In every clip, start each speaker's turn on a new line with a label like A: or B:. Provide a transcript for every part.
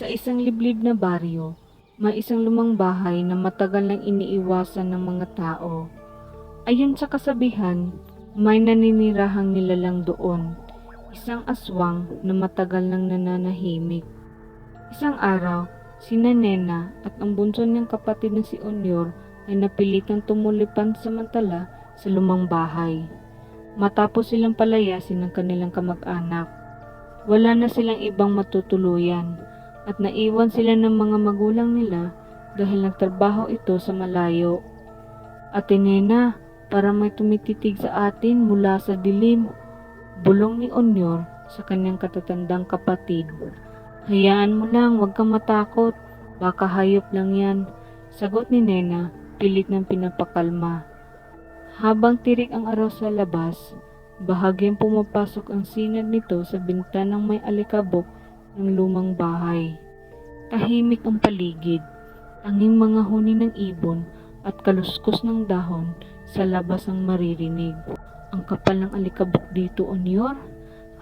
A: Sa isang liblib na baryo, may isang lumang bahay na matagal nang iniiwasan ng mga tao. Ayon sa kasabihan, may naninirahang nilalang doon, isang aswang na matagal nang nananahimik. Isang araw, sina Nena at ang bunso niyang kapatid na si Onyor ay napilitang tumulipan samantala sa lumang bahay. Matapos silang palayasin ng kanilang kamag-anak, wala na silang ibang matutuluyan at naiwan sila ng mga magulang nila dahil nagtrabaho ito sa malayo. Ate Nena, para may tumititig sa atin mula sa dilim, bulong ni Onyor sa kanyang katatandang kapatid. Hayaan mo lang, huwag kang matakot, baka hayop lang yan, sagot ni Nena, pilit ng pinapakalma. Habang tirik ang araw sa labas, bahagyang pumapasok ang sinag nito sa bintanang may alikabok ng lumang bahay. Tahimik ang paligid, tanging mga huni ng ibon at kaluskos ng dahon sa labas ang maririnig. Ang kapal ng alikabok dito, Onyor,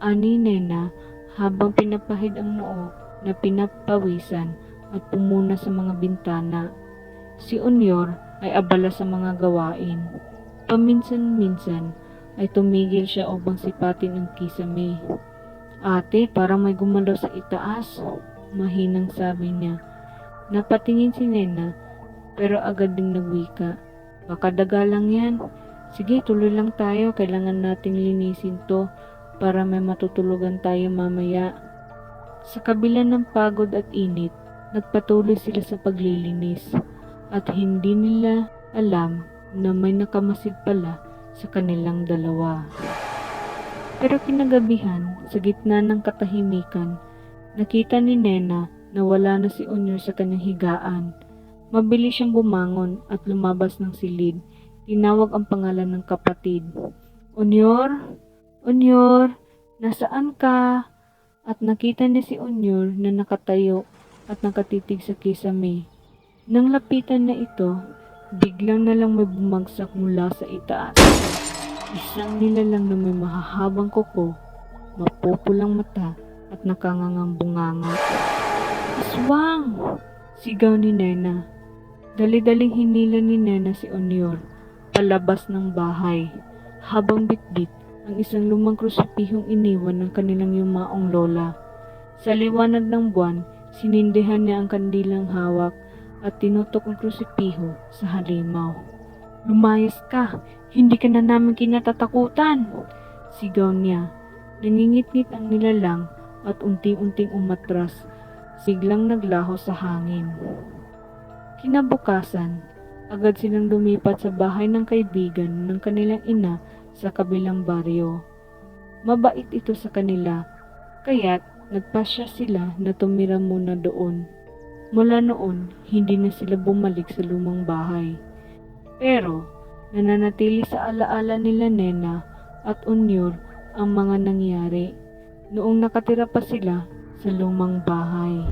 A: ani Nena habang pinapahid ang noo na pinapawisan at pumuna sa mga bintana. Si Onyor ay abala sa mga gawain. Paminsan-minsan ay tumigil siya upang sipatin ang kisame. Ate, parang may gumalaw sa itaas, mahinang sabi niya. Napatingin si Nena pero agad ding nagwika. Baka daga lang yan. Sige, tuloy lang tayo, kailangan nating linisin to para may matutulugan tayo mamaya. Sa kabila ng pagod at init, nagpatuloy sila sa paglilinis at hindi nila alam na may nakamasid pala sa kanilang dalawa. Pero kinagabihan, sa gitna ng katahimikan, nakita ni Nena na wala na si Onyor sa kanyang higaan. Mabilis siyang bumangon at lumabas ng silid. Tinawag ang pangalan ng kapatid. Onyor? Onyor? Nasaan ka? At nakita niya si Onyor na nakatayo at nakatitig sa kisame. Nang lapitan na ito, biglang na lang may bumagsak mula sa itaas. Isang nilalang na may mahahabang kuko, mapupulang mata at nakangangang bunganga. Aswang! Sigaw ni Nena. Dali-daling hinila ni Nena si Onyor palabas ng bahay habang bitbit ang isang lumang krusipihong iniwan ng kanilang yumaong lola. Sa liwanag ng buwan, sinindihan niya ang kandilang hawak at tinutok ang krusipiho sa halimaw. Lumayas ka! Hindi ka na namin kinatatakutan! Sigaw niya. Nangingit-ngit ang nilalang at unti-unting umatras. Biglang naglaho sa hangin. Kinabukasan, agad silang lumipat sa bahay ng kaibigan ng kanilang ina sa kabilang baryo. Mabait ito sa kanila, kaya't nagpasya sila na tumira muna doon. Mula noon, hindi na sila bumalik sa lumang bahay. Pero, nananatili sa alaala nila Nena at Onyor ang mga nangyari noong nakatira pa sila sa lumang bahay.